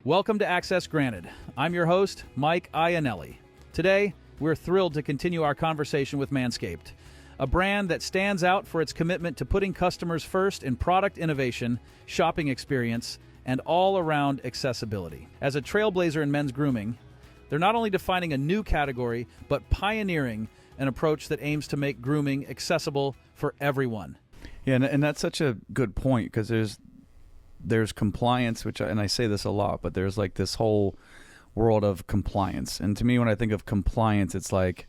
Welcome to Access Granted. I'm your host, Mike Iannelli. Today, we're thrilled to continue our conversation with Manscaped, a brand that stands out for its commitment to putting customers first in product innovation, shopping experience, and all-around accessibility. As a trailblazer in men's grooming, they're not only defining a new category, but pioneering an approach that aims to make grooming accessible for everyone. Yeah, and that's such a good point, because there's compliance, and I say this a lot, but there's like this whole world of compliance. And to me, when I think of compliance, it's like,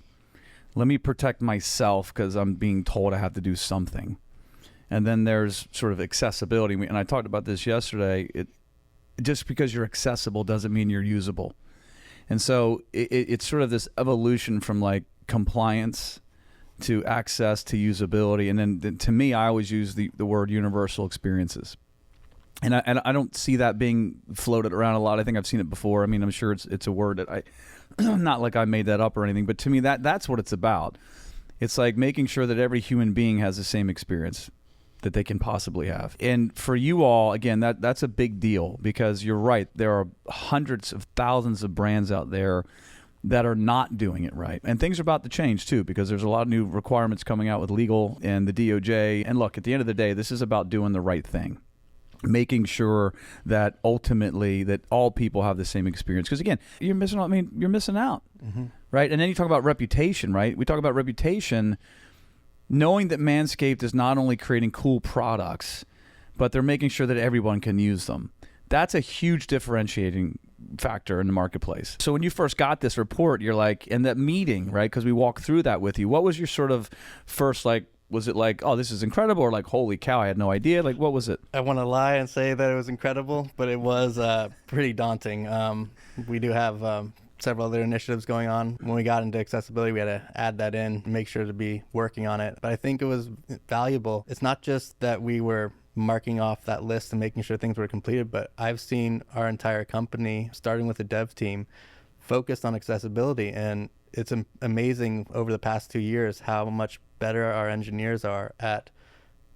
let me protect myself because I'm being told I have to do something. And then there's sort of accessibility. And I talked about this yesterday. Just because you're accessible doesn't mean you're usable. And so it's sort of this evolution from like compliance to access to usability. And then to me, I always use the word universal experiences. And I don't see that being floated around a lot. I think I've seen it before. I mean, I'm sure it's a word that not like I made that up or anything, but to me that's what it's about. It's like making sure that every human being has the same experience that they can possibly have. And for you all, again, that's a big deal, because you're right. There are hundreds of thousands of brands out there that are not doing it right. And things are about to change too, because there's a lot of new requirements coming out with legal and the DOJ. And look, at the end of the day, this is about doing the right thing. Making sure that ultimately that all people have the same experience. Because again, you're missing out. Mm-hmm. Right? And then you talk about reputation, right? We talk about reputation, knowing that Manscaped is not only creating cool products, but they're making sure that everyone can use them. That's a huge differentiating factor in the marketplace. So when you first got this report, you're like, in that meeting, right? Because we walked through that with you. What was your sort of first was it like, oh, this is incredible, or like, holy cow, I had no idea? Like, what was it? I want to lie and say that it was incredible, but it was pretty daunting. We do have several other initiatives going on. When we got into accessibility, we had to add that in, make sure to be working on it. But I think it was valuable. It's not just that we were marking off that list and making sure things were completed, but I've seen our entire company, starting with the dev team, focused on accessibility. And it's amazing over the past 2 years how much better our engineers are at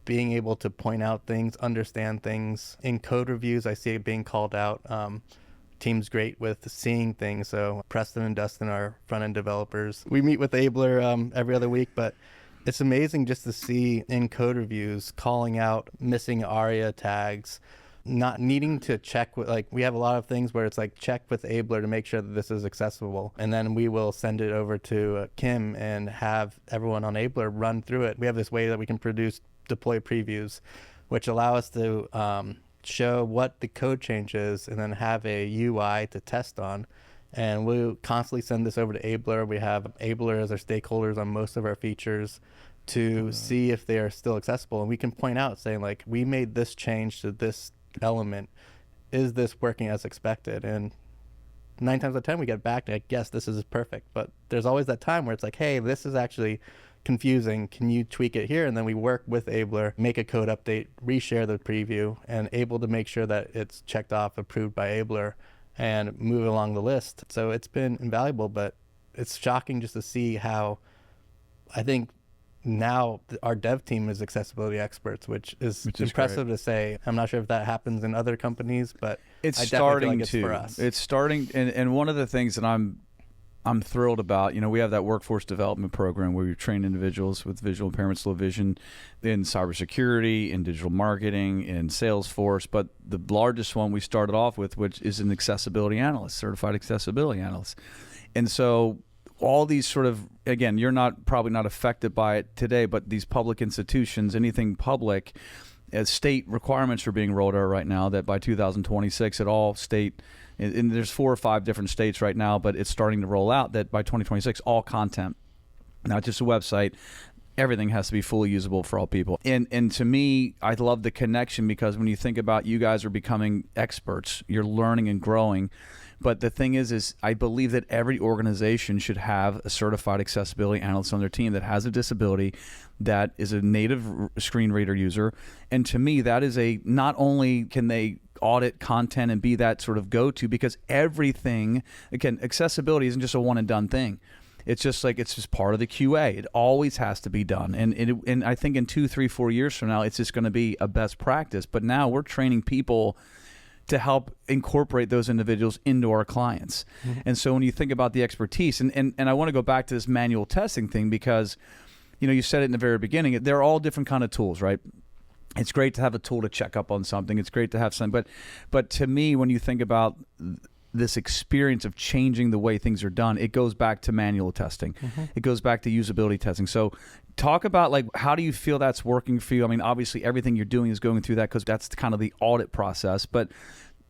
being able to point out things, understand things. In code reviews, I see it being called out. Team's great with seeing things. So Preston and Dustin are front-end developers. We meet with Ablr every other week, but it's amazing just to see in code reviews calling out missing ARIA tags, not needing to check with, like, we have a lot of things where it's like, check with Ablr to make sure that this is accessible. And then we will send it over to Kim and have everyone on Ablr run through it. We have this way that we can deploy previews, which allow us to show what the code change is and then have a UI to test on. And we'll constantly send this over to Ablr. We have Ablr as our stakeholders on most of our features to see if they are still accessible. And we can point out saying, like, we made this change to this element. Is this working as expected? And 9 times out of 10 we get back like, yes, this is perfect. But there's always that time where it's like, hey, this is actually confusing, can you tweak it here? And then we work with Ablr, make a code update, reshare the preview, and able to make sure that it's checked off, approved by Ablr, and move along the list. So it's been invaluable, but it's shocking just to see how, I think now our dev team is accessibility experts, which is impressive to say. I'm not sure if that happens in other companies, but it's I starting feel like it's for us. It's starting, and one of the things that I'm thrilled about, we have that workforce development program where we train individuals with visual impairments, low vision, in cybersecurity, in digital marketing, in Salesforce. But the largest one we started off with, which is an accessibility analyst, certified accessibility analyst. And so all these sort of, again, you're probably not affected by it today, but these public institutions, anything public, as state requirements are being rolled out right now that by 2026 at all state, and there's 4 or 5 different states right now, but it's starting to roll out that by 2026, all content, not just a website, everything has to be fully usable for all people. And to me, I love the connection, because when you think about, you guys are becoming experts, you're learning and growing. But the thing is I believe that every organization should have a certified accessibility analyst on their team that has a disability, that is a native screen reader user. And to me, that is not only can they audit content and be that sort of go-to, because everything, again, accessibility isn't just a one and done thing. It's just part of the QA. It always has to be done. And I think in 2, 3, 4 years from now, it's just going to be a best practice. But now we're training people to help incorporate those individuals into our clients. And so when you think about the expertise, and I want to go back to this manual testing thing, because, you said it in the very beginning, they're all different kind of tools, right? It's great to have a tool to check up on something. It's great to have some, but to me, when you think about this experience of changing the way things are done, it goes back to manual testing. It goes back to usability testing. So talk about, like, how do you feel that's working for you? I mean, obviously everything you're doing is going through that because that's kind of the audit process, but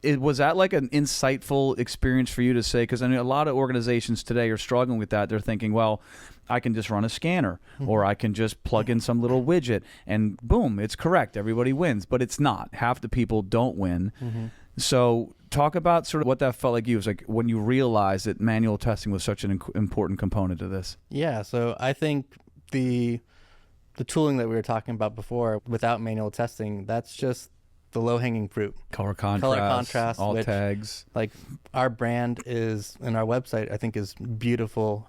was that like an insightful experience for you to say? Because I mean, a lot of organizations today are struggling with that. They're thinking, well, I can just run a scanner, or I can just plug in some little widget and boom, it's correct. Everybody wins, but it's not. Half the people don't win. So talk about sort of what that felt like you. It was like when you realized that manual testing was such an important component to this. Yeah, so I think the tooling that we were talking about before, without manual testing, that's just the low-hanging fruit. Color contrast, alt tags. Like, our brand is, and our website, I think, is beautiful,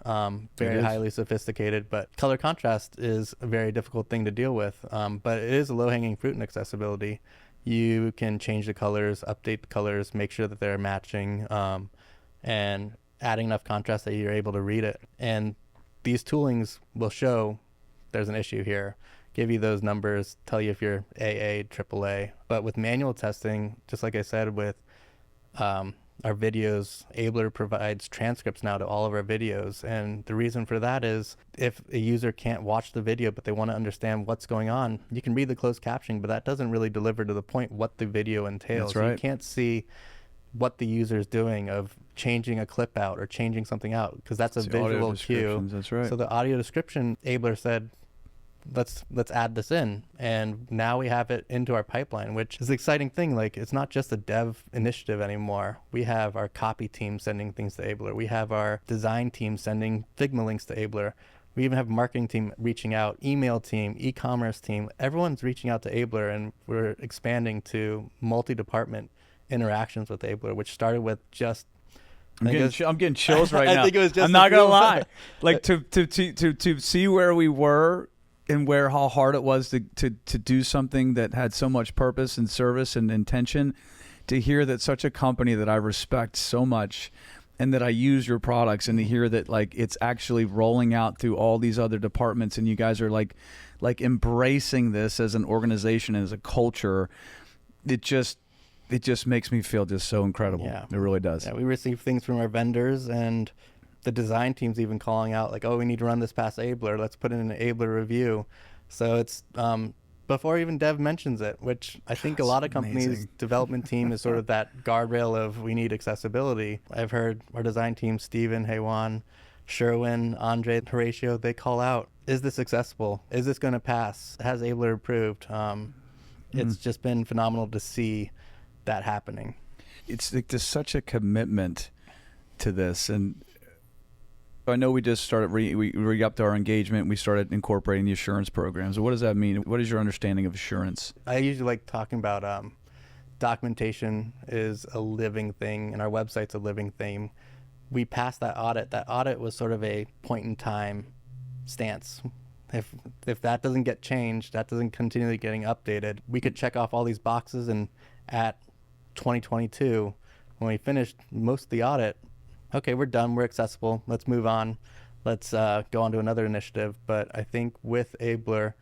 very highly sophisticated, but color contrast is a very difficult thing to deal with. But it is a low-hanging fruit in accessibility. You can change the colors, update the colors, make sure that they're matching, and adding enough contrast that you're able to read it. And these toolings will show there's an issue here, give you those numbers, tell you if you're AA, AAA. But with manual testing, just like I said, with our videos, Ablr provides transcripts now to all of our videos. And the reason for that is if a user can't watch the video, but they want to understand what's going on, you can read the closed captioning, but that doesn't really deliver to the point what the video entails. That's right. So you can't see what the user is doing of changing a clip out or changing something out, because that's a visual cue. That's right. So the audio description, Ablr said, let's add this in, and now we have it into our pipeline, which is the exciting thing. Like, it's not just a dev initiative anymore. We have our copy team sending things to Ablr. We have our design team sending Figma links to Ablr. We even have marketing team reaching out, email team, e-commerce team. Everyone's reaching out to Ablr, and we're expanding to multi-department interactions with Ablr, which started with just I'm getting chills right now. I think it was just, I'm not gonna lie, like to see where we were and how hard it was to do something that had so much purpose and service and intention, to hear that such a company that I respect so much and that I use your products, and to hear that, like, it's actually rolling out through all these other departments, and you guys are like embracing this as an organization and as a culture. It just makes me feel just so incredible. Yeah. It really does. Yeah, we receive things from our vendors, and the design team's even calling out, like, oh, we need to run this past Ablr. Let's put in an Ablr review. So it's before even dev mentions it, which I think a lot of companies' amazing. development team is sort of that guardrail of, we need accessibility. I've heard our design team, Steven, Haywan, Sherwin, Andre, Horatio, they call out, is this accessible? Is this going to pass? Has Ablr approved? It's just been phenomenal to see that happening. It's like there's such a commitment to this, and I know we just started, we re-upped our engagement. We started incorporating the assurance programs. What does that mean? What is your understanding of assurance? I usually like talking about documentation is a living thing, and our website's a living thing. We passed that audit. That audit was sort of a point in time stance. If that doesn't get changed, that doesn't continually getting updated, we could check off all these boxes, and at 2022, when we finished most of the audit, okay, we're done, we're accessible, let's move on, let's go on to another initiative. But I think with Ablr,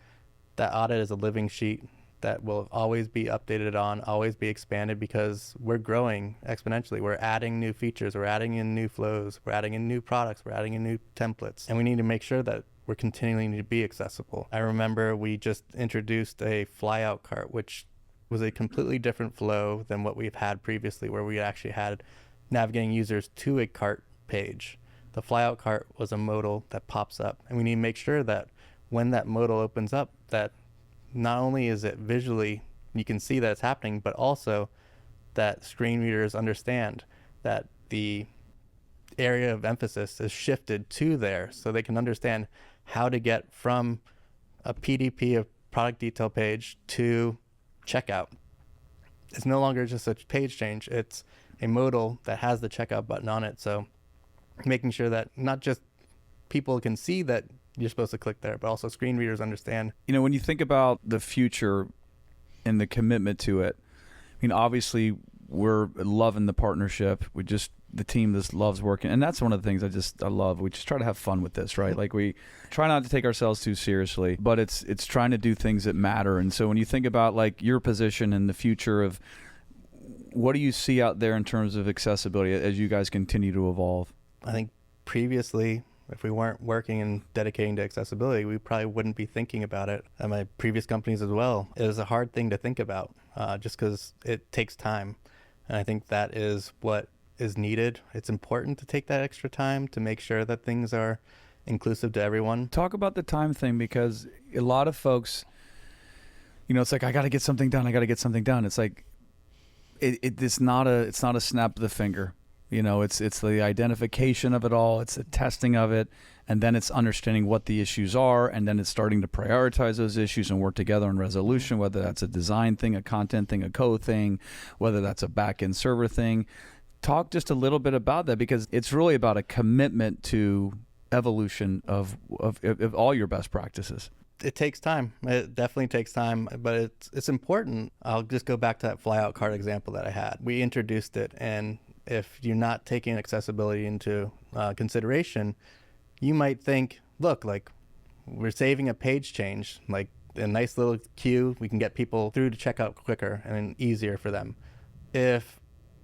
that audit is a living sheet that will always be updated on, always be expanded, because we're growing exponentially. We're adding new features, we're adding in new flows, we're adding in new products, we're adding in new templates, and we need to make sure that we're continuing to be accessible. I remember we just introduced a flyout cart, which was a completely different flow than what we've had previously, where we actually had navigating users to a cart page. The flyout cart was a modal that pops up, and we need to make sure that when that modal opens up, that not only is it visually, you can see that it's happening, but also that screen readers understand that the area of emphasis is shifted to there, so they can understand how to get from a PDP, a product detail page, to checkout. It's no longer just a page change, it's a modal that has the checkout button on it. So making sure that not just people can see that you're supposed to click there, but also screen readers understand. You know, when you think about the future and the commitment to it, I mean, obviously we're loving the partnership. The team just loves working, and that's one of the things I love. We just try to have fun with this, right? Like, we try not to take ourselves too seriously, but it's trying to do things that matter. And so when you think about like your position in the future of what do you see out there in terms of accessibility as you guys continue to evolve? I think previously, if we weren't working and dedicating to accessibility, we probably wouldn't be thinking about it. At my previous companies as well, it was a hard thing to think about just because it takes time. And I think that is what is needed. It's important to take that extra time to make sure that things are inclusive to everyone. Talk about the time thing, because a lot of folks, it's like, I got to get something done. It's like, it's not a snap of the finger. It's the identification of it all. It's the testing of it. And then it's understanding what the issues are. And then it's starting to prioritize those issues and work together on resolution, whether that's a design thing, a content thing, a code thing, whether that's a back-end server thing. Talk just a little bit about that, because it's really about a commitment to evolution of all your best practices. It takes time. It definitely takes time, but it's important. I'll just go back to that flyout card example that I had. We introduced it, and if you're not taking accessibility into consideration, you might think, look, like, we're saving a page change, like a nice little queue. We can get people through to checkout quicker and easier for them. If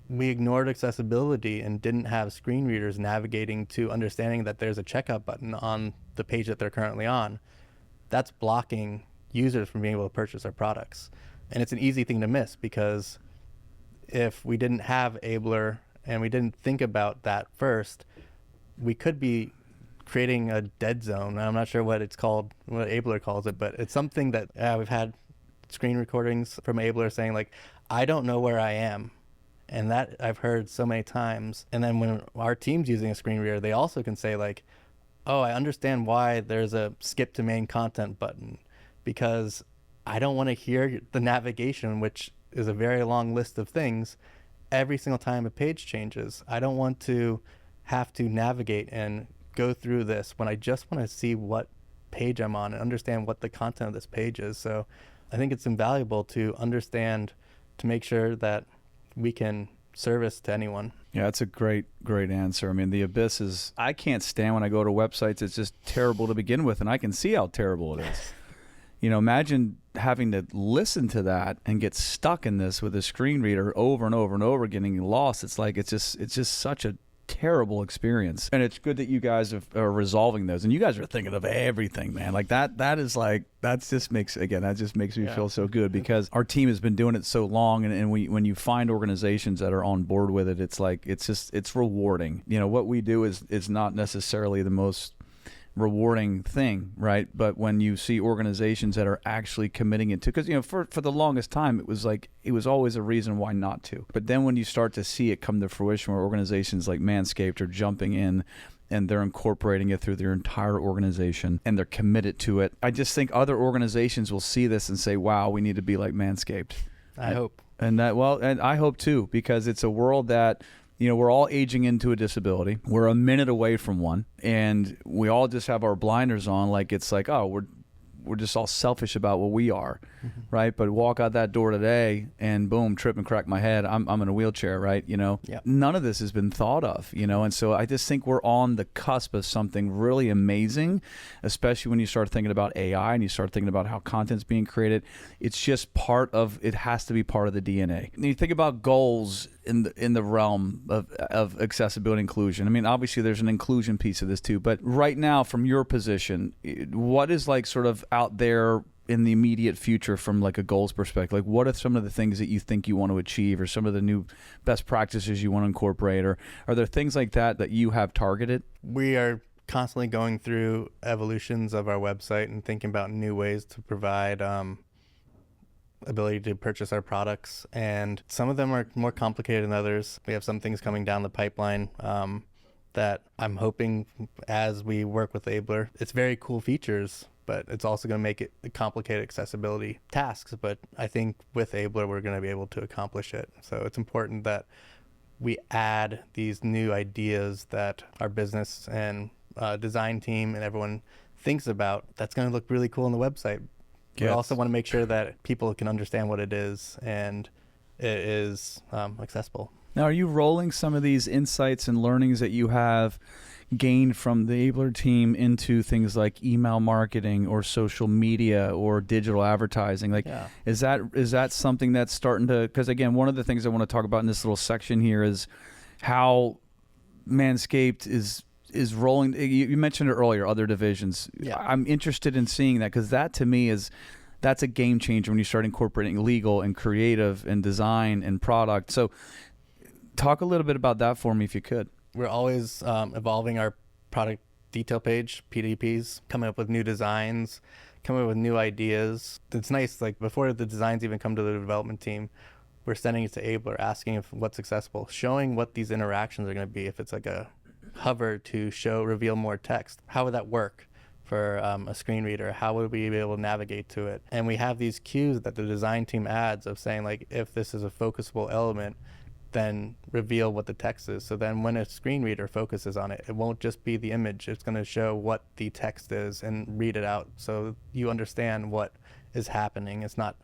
we ignored accessibility and didn't have screen readers navigating to understanding that there's a checkout button on the page that they're currently on, that's blocking users from being able to purchase our products. And it's an easy thing to miss, because if we didn't have Ablr and we didn't think about that first, we could be creating a dead zone. I'm not sure what it's called, what Ablr calls it, but it's something that we've had screen recordings from Ablr saying, like, I don't know where I am. And that I've heard so many times. And then when our team's using a screen reader, they also can say, like, oh, I understand why there's a skip to main content button, because I don't want to hear the navigation, which is a very long list of things, every single time a page changes. I don't want to have to navigate and go through this when I just want to see what page I'm on and understand what the content of this page is. So I think it's invaluable to understand, to make sure that we can service to anyone. Yeah, that's a great answer. I mean, the abyss is, I can't stand when I go to websites. It's just terrible to begin with, and I can see how terrible it is. Imagine having to listen to that and get stuck in this with a screen reader over and over and over, getting lost. It's like, it's just such a terrible experience. And it's good that you guys are resolving those, and you guys are thinking of everything, man. Like that just makes me feel so good, because our team has been doing it so long, and when you find organizations that are on board with it, it's like, it's rewarding. What we do is not necessarily the most rewarding thing, right? But when you see organizations that are actually committing it to, because for the longest time it was always a reason why not to. But then when you start to see it come to fruition, where organizations like Manscaped are jumping in and they're incorporating it through their entire organization and they're committed to it, I just think other organizations will see this and say, wow, we need to be like Manscaped. I hope. And I hope too, because it's a world that, we're all aging into a disability. We're a minute away from one, and we all just have our blinders on. Like, it's like, oh, we're just all selfish about what we are, right? But walk out that door today and boom, trip and crack my head. I'm in a wheelchair, right? Yep. None of this has been thought of, and so I just think we're on the cusp of something really amazing, especially when you start thinking about AI and you start thinking about how content's being created. It's just it has to be part of the DNA. And you think about goals in the realm of accessibility inclusion. I mean, obviously there's an inclusion piece of this too, but right now, from your position, what is like sort of out there in the immediate future from like a goals perspective? Like, what are some of the things that you think you want to achieve, or some of the new best practices you want to incorporate, or are there things like that you have targeted? We are constantly going through evolutions of our website and thinking about new ways to provide ability to purchase our products, and some of them are more complicated than others. We have some things coming down the pipeline that I'm hoping, as we work with Ablr, it's very cool features, but it's also going to make it complicated accessibility tasks. But I think with Ablr, we're going to be able to accomplish it. So it's important that we add these new ideas that our business and design team and everyone thinks about. That's going to look really cool on the website. We also want to make sure that people can understand what it is, and it is accessible. Now, are you rolling some of these insights and learnings that you have gained from the Ablr team into things like email marketing or social media or digital advertising? Like, Yeah. is that something that's starting to? Because again, one of the things I want to talk about in this little section here is how Manscaped is rolling. You mentioned it earlier, other divisions. Yeah. I'm interested in seeing that, because that to me that's a game changer when you start incorporating legal and creative and design and product. So talk a little bit about that for me if you could. We're always evolving our product detail page, PDPs, coming up with new designs, coming up with new ideas. It's nice, like before the designs even come to the development team, we're sending it to Ablr, asking if what's accessible, showing what these interactions are going to be. If it's like a hover to reveal more text, how would that work for a screen reader? How would we be able to navigate to it? And we have these cues that the design team adds of saying, like, if this is a focusable element, then reveal what the text is. So then when a screen reader focuses on it, it won't just be the image. It's going to show what the text is and read it out so you understand what is happening. It's not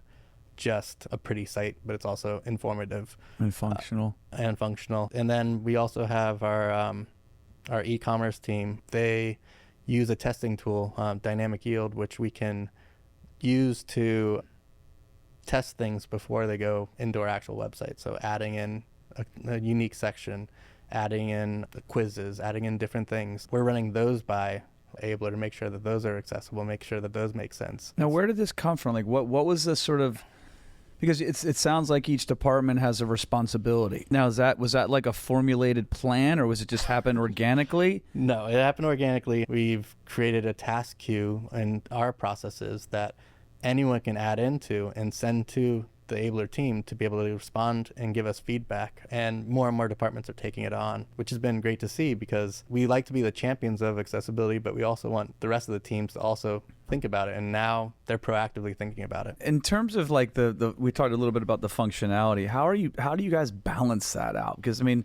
just a pretty site, but it's also informative And functional. And then we also have our e-commerce team. They use a testing tool, Dynamic Yield, which we can use to test things before they go into our actual website. So adding in a unique section, adding in quizzes, adding in different things. We're running those by Ablr to make sure that those are accessible, make sure that those make sense. Now, where did this come from? Like, what was the sort of, because it sounds like each department has a responsibility. Now, was that like a formulated plan, or was it just happen organically? No, it happened organically. We've created a task queue in our processes that anyone can add into and send to the Ablr team to be able to respond and give us feedback. And more departments are taking it on, which has been great to see, because we like to be the champions of accessibility, but we also want the rest of the teams to also think about it. And now they're proactively thinking about it. In terms of like we talked a little bit about the functionality. How do you guys balance that out? Because I mean,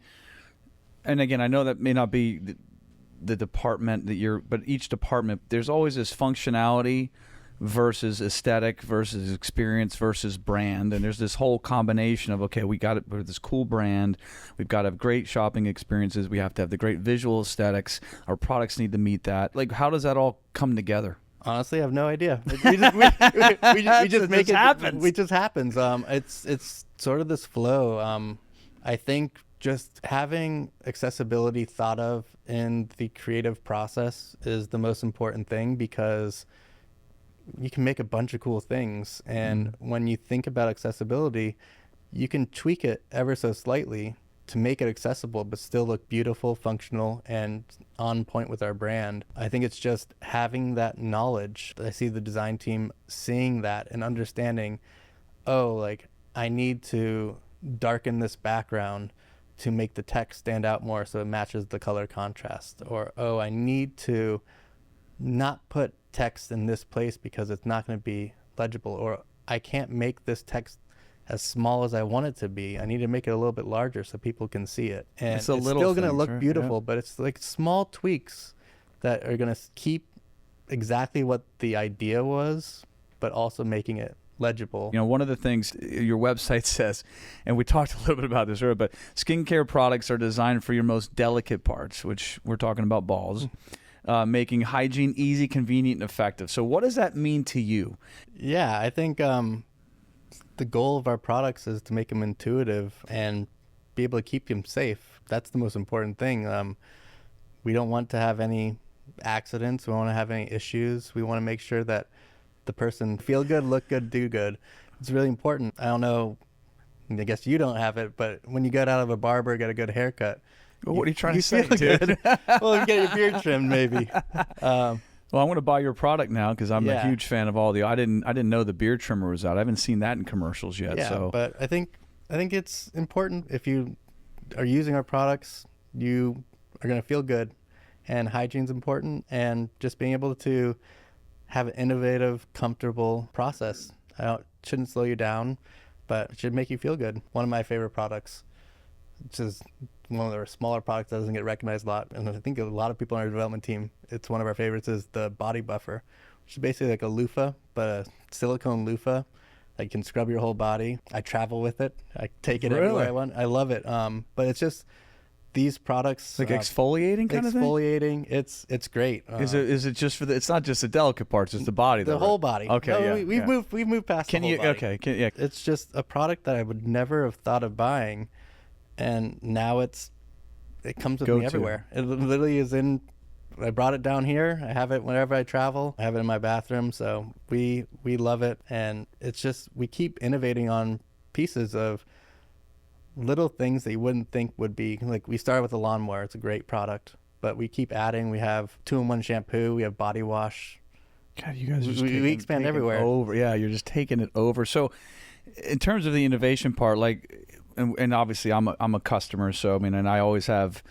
and again, I know that may not be the department but each department, there's always this functionality versus aesthetic versus experience versus brand, and there's this whole combination of, okay, we got it with this cool brand, we've got to have great shopping experiences, we have to have the great visual aesthetics, our products need to meet that. Like, how does that all come together? Honestly, I have no idea. We just make it happen. It just happens. It's sort of this flow. I think just having accessibility thought of in the creative process is the most important thing, because you can make a bunch of cool things. And when you think about accessibility, you can tweak it ever so slightly to make it accessible, but still look beautiful, functional, and on point with our brand. I think it's just having that knowledge. I see the design team seeing that and understanding, oh, like, I need to darken this background to make the text stand out more so it matches the color contrast. Or, oh, I need to not put text in this place because it's not going to be legible. Or I can't make this text as small as I want it to be. I need to make it a little bit larger so people can see it. And it's still going to look beautiful, but it's like small tweaks that are going to keep exactly what the idea was, but also making it legible. You know, one of the things your website says, and we talked a little bit about this earlier, but skincare products are designed for your most delicate parts, which we're talking about balls, making hygiene easy, convenient, and effective. So what does that mean to you? Yeah, I think the goal of our products is to make them intuitive and be able to keep them safe. That's the most important thing. We don't want to have any accidents. We don't want to have any issues. We want to make sure that the person feel good, look good, do good. It's really important. I don't know, I guess you don't have it, but when you get out of a barber, get a good haircut. Well, what are you trying to say, dude? Well, you get your beard trimmed, maybe. Well, I'm going to buy your product now because I'm a huge fan of all the. I didn't know the beard trimmer was out. I haven't seen that in commercials yet. Yeah, so. But I think it's important. If you are using our products, you are going to feel good, and hygiene's important, and just being able to have an innovative, comfortable process. Shouldn't slow you down, but it should make you feel good. One of my favorite products, which is one of our smaller products that doesn't get recognized a lot, and I think a lot of people on our development team, it's one of our favorites, is the body buffer, which is basically like a loofah, but a silicone loofah I can scrub your whole body. I travel with it. I take it everywhere I want. I love it. But it's just these products like exfoliating kind of thing. Exfoliating. It's great. Is it just for the? It's not just the delicate parts, it's the body. The whole body. Okay. No, we've moved past. Can the whole you? body. Okay. Yeah. It's just a product that I would never have thought of buying, and now it comes with me everywhere. It literally is in. I brought it down here. I have it whenever I travel. I have it in my bathroom. So we love it, and it's just we keep innovating on pieces of little things that you wouldn't think would be. Like we started with a lawnmower. It's a great product, but we keep adding. We have 2-in-1 shampoo. We have body wash. God, you guys are just we expand everywhere. Over, yeah, you're just taking it over. So, in terms of the innovation part, like, and obviously I'm a customer, so I mean, and I always have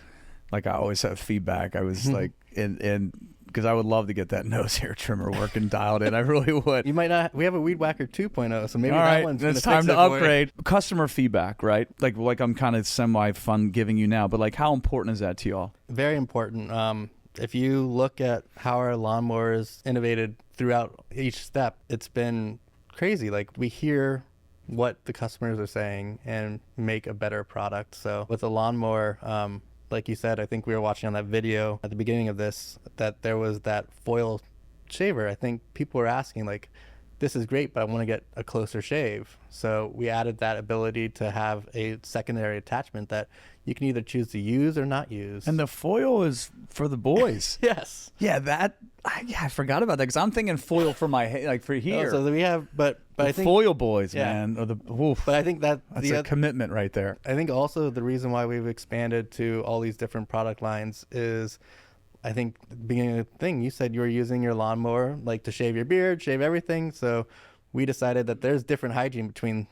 feedback. I was like, and because I would love to get that nose hair trimmer working dialed in. I really would. You might not. We have a Weed Whacker 2.0, so maybe all that right, one's it's time to upgrade. Customer feedback, right? Like I'm kind of semi-fun giving you now, but like how important is that to y'all? Very important. If you look at how our lawnmower is innovated throughout each step, it's been crazy. Like we hear what the customers are saying and make a better product. So with a lawnmower, like you said, I think we were watching on that video at the beginning of this, that there was that foil shaver. I think people were asking like, this is great, but I want to get a closer shave. So we added that ability to have a secondary attachment that you can either choose to use or not use. And the foil is for the boys. Yes. Yeah, I forgot about that because I'm thinking foil for my like for here. So we have, but I think foil boys, yeah. Man. Or the oof, but I think that's a commitment right there. I think also the reason why we've expanded to all these different product lines is, I think at the beginning of the thing, you said you were using your lawnmower like to shave your beard, shave everything. So we decided that there's different hygiene between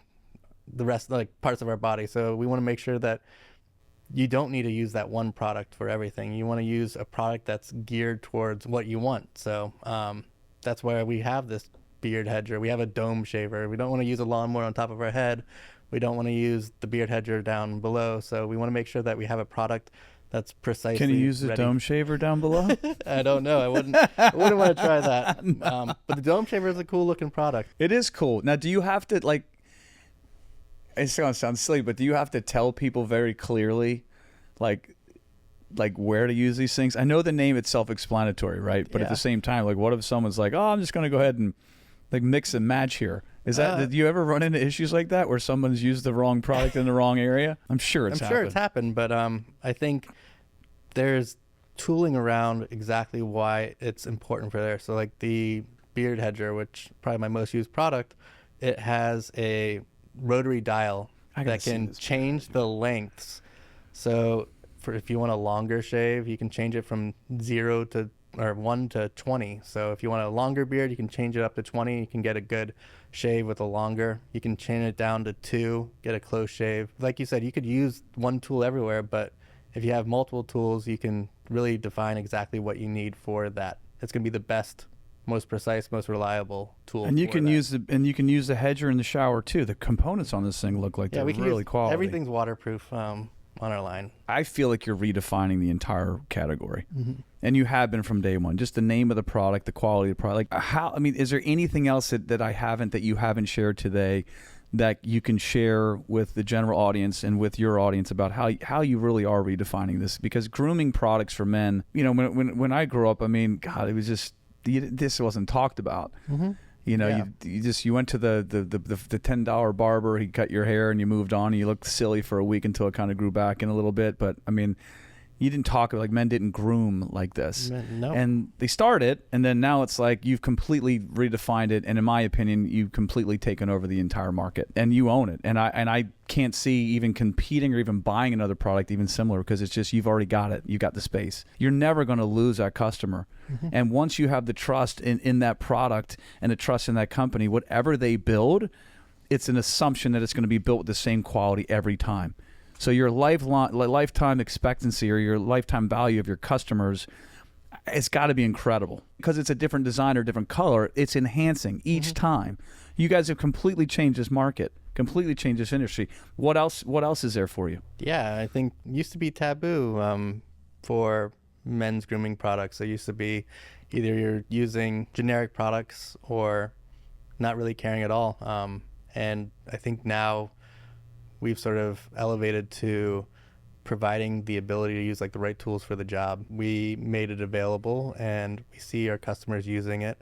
the rest, like parts of our body. So we want to make sure that you don't need to use that one product for everything. You want to use a product that's geared towards what you want. So that's why we have this beard hedger. We have a dome shaver. We don't want to use a lawnmower on top of our head. We don't want to use the beard hedger down below. So we want to make sure that we have a product that's precisely Can you use the ready. dome shaver down below? I don't know. I wouldn't want to try that. No. But the dome shaver is a cool looking product. It is cool. Now, do you have to like? It's gonna sound silly, but do you have to tell people very clearly, like where to use these things? I know the name it's self-explanatory, right? But at the same time, like, what if someone's like, "Oh, I'm just gonna go ahead and like mix and match here"? Is that? Did you ever run into issues like that where someone's used the wrong product in the wrong area? I'm sure it's happened. But I think there's tooling around exactly why it's important for there. So like the beard hedger, which probably my most used product, it has a rotary dial that can change the lengths. So if you want a longer shave, you can change it from 1 to 20. So if you want a longer beard, you can change it up to 20. You can get a good shave with a longer. You can change it down to 2, get a close shave. Like you said, you could use one tool everywhere, but if you have multiple tools, you can really define exactly what you need for that. It's going to be the best, most precise, most reliable tool. And you can use the hedger in the shower too. The components on this thing look like they're really quality. Everything's waterproof on our line. I feel like you're redefining the entire category, and you have been from day one. Just the name of the product, the quality of the product. Is there anything else that you haven't shared today that you can share with the general audience and with your audience about how you really are redefining this? Because grooming products for men, when I grew up, I mean, God, it was just this wasn't talked about. You went to the $10 barber, he cut your hair and you moved on, and you looked silly for a week until it kind of grew back in a little bit. But I mean, you didn't talk like men didn't groom like this. No. And they started, and then now it's like you've completely redefined it, and in my opinion, you've completely taken over the entire market, and you own it. And I can't see even competing or even buying another product even similar, because it's just you've already got it. You got the space. You're never going to lose that customer. And once you have the trust in that product and the trust in that company, whatever they build, it's an assumption that it's going to be built with the same quality every time. So your lifetime expectancy or your lifetime value of your customers, it's got to be incredible, because it's a different design or different color. It's enhancing each time. You guys have completely changed this market, completely changed this industry. What else is there for you? Yeah, I think it used to be taboo for men's grooming products. It used to be either you're using generic products or not really caring at all. And I think now we've sort of elevated to providing the ability to use like the right tools for the job. We made it available, and we see our customers using it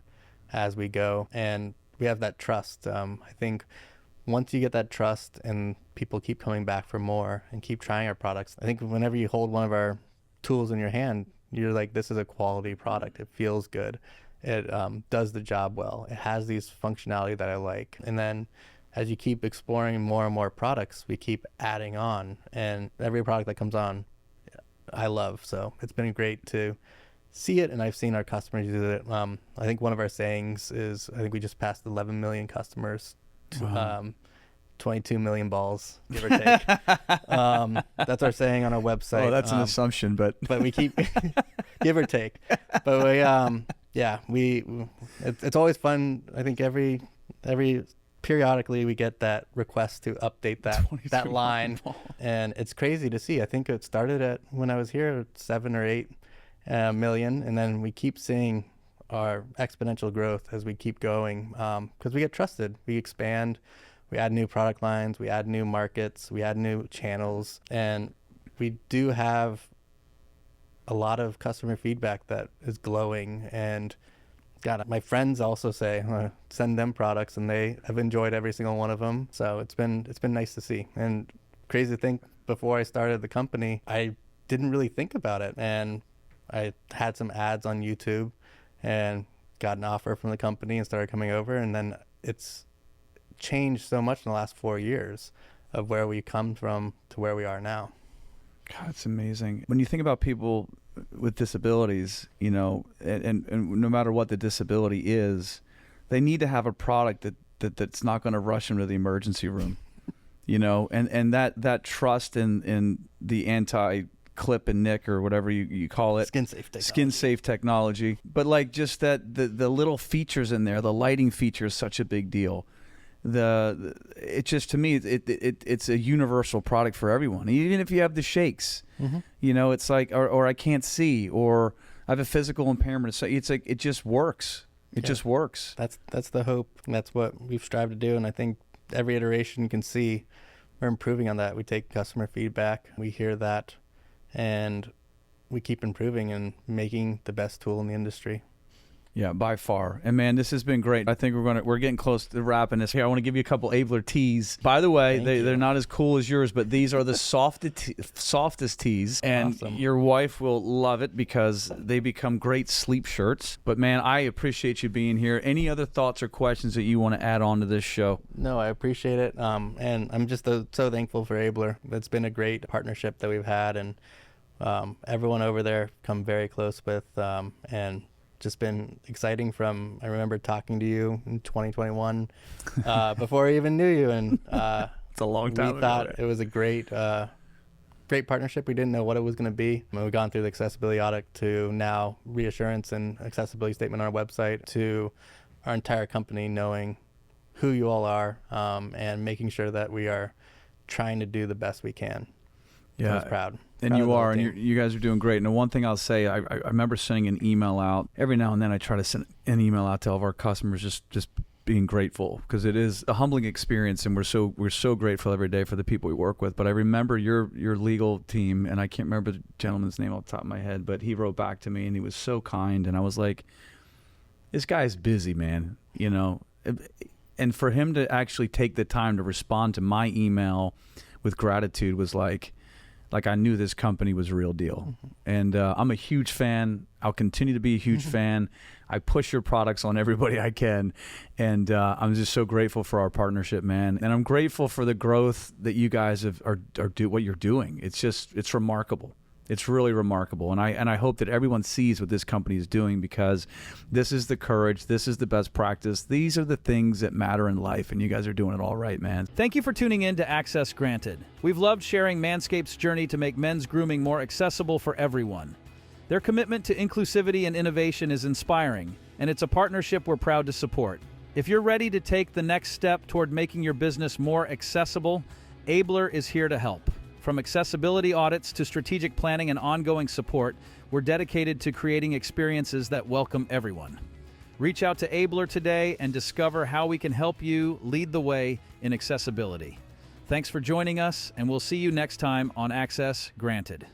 as we go, and we have that trust. I think once you get that trust and people keep coming back for more and keep trying our products, I think whenever you hold one of our tools in your hand, you're like, this is a quality product. It feels good. It does the job well. It has these functionality that I like. And then as you keep exploring more and more products, we keep adding on, and every product that comes on, I love. So it's been great to see it, and I've seen our customers use it. I think one of our sayings is, I think we just passed 11 million customers, Wow. 22 million balls, give or take. That's our saying on our website. Oh, that's an assumption, but we keep give or take. But we, it's always fun. I think every periodically we get that request to update that line, and it's crazy to see. I think it started at, when I was here, 7 or 8 million, and then we keep seeing our exponential growth as we keep going, because we get trusted. We expand, we add new product lines, we add new markets, we add new channels, and we do have a lot of customer feedback that is glowing. And God, my friends also say, send them products, and they have enjoyed every single one of them. So it's been nice to see. And crazy to think, before I started the company, I didn't really think about it, and I had some ads on YouTube and got an offer from the company and started coming over, and then it's changed so much in the last 4 years of where we come from to where we are now. God, it's amazing. When you think about people with disabilities, you know, and no matter what the disability is, they need to have a product that's not going to rush them to the emergency room, you know, and that trust in the anti-clip and nick or whatever you call it. Skin safe technology. But like just that the little features in there, the lighting feature is such a big deal. It just, to me, it's a universal product for everyone. Even if you have the shakes, you know, it's like, or I can't see, or I have a physical impairment. So it's like, it just works. It just works. That's the hope. And that's what we've strived to do. And I think every iteration you can see we're improving on that. We take customer feedback, we hear that, and we keep improving and making the best tool in the industry. Yeah, by far. And man, this has been great. I think we're getting close to wrapping this here. I want to give you a couple Ablr tees. By the way, they're not as cool as yours, but these are the softest tees. And awesome. Your wife will love it because they become great sleep shirts. But man, I appreciate you being here. Any other thoughts or questions that you want to add on to this show? No, I appreciate it. And I'm just so thankful for Ablr. It's been a great partnership that we've had, and everyone over there come very close with, and just been exciting. I remember talking to you in 2021 before I even knew you, and it's a long time we ago. thought it was a great partnership. We didn't know what it was going to be. When we've gone through the accessibility audit to now reassurance and accessibility statement on our website, to our entire company knowing who you all are, and making sure that we are trying to do the best we can. Yeah, I was proud. And you are, and you guys are doing great. And the one thing I'll say, I remember sending an email out. Every now and then I try to send an email out to all of our customers, just being grateful, because it is a humbling experience, and we're so grateful every day for the people we work with. But I remember your legal team, and I can't remember the gentleman's name off the top of my head, but he wrote back to me, and he was so kind. And I was like, this guy's busy, man, you know. And for him to actually take the time to respond to my email with gratitude was like I knew this company was a real deal. And I'm a huge fan. I'll continue to be a huge fan. I push your products on everybody I can. And I'm just so grateful for our partnership, man. And I'm grateful for the growth that you guys what you're doing. It's remarkable. It's really remarkable. And I hope that everyone sees what this company is doing, because this is the courage. This is the best practice. These are the things that matter in life, and you guys are doing it all right, man. Thank you for tuning in to Access Granted. We've loved sharing Manscaped's journey to make men's grooming more accessible for everyone. Their commitment to inclusivity and innovation is inspiring, and it's a partnership we're proud to support. If you're ready to take the next step toward making your business more accessible, Ablr is here to help. From accessibility audits to strategic planning and ongoing support, we're dedicated to creating experiences that welcome everyone. Reach out to Ablr today and discover how we can help you lead the way in accessibility. Thanks for joining us, and we'll see you next time on Access Granted.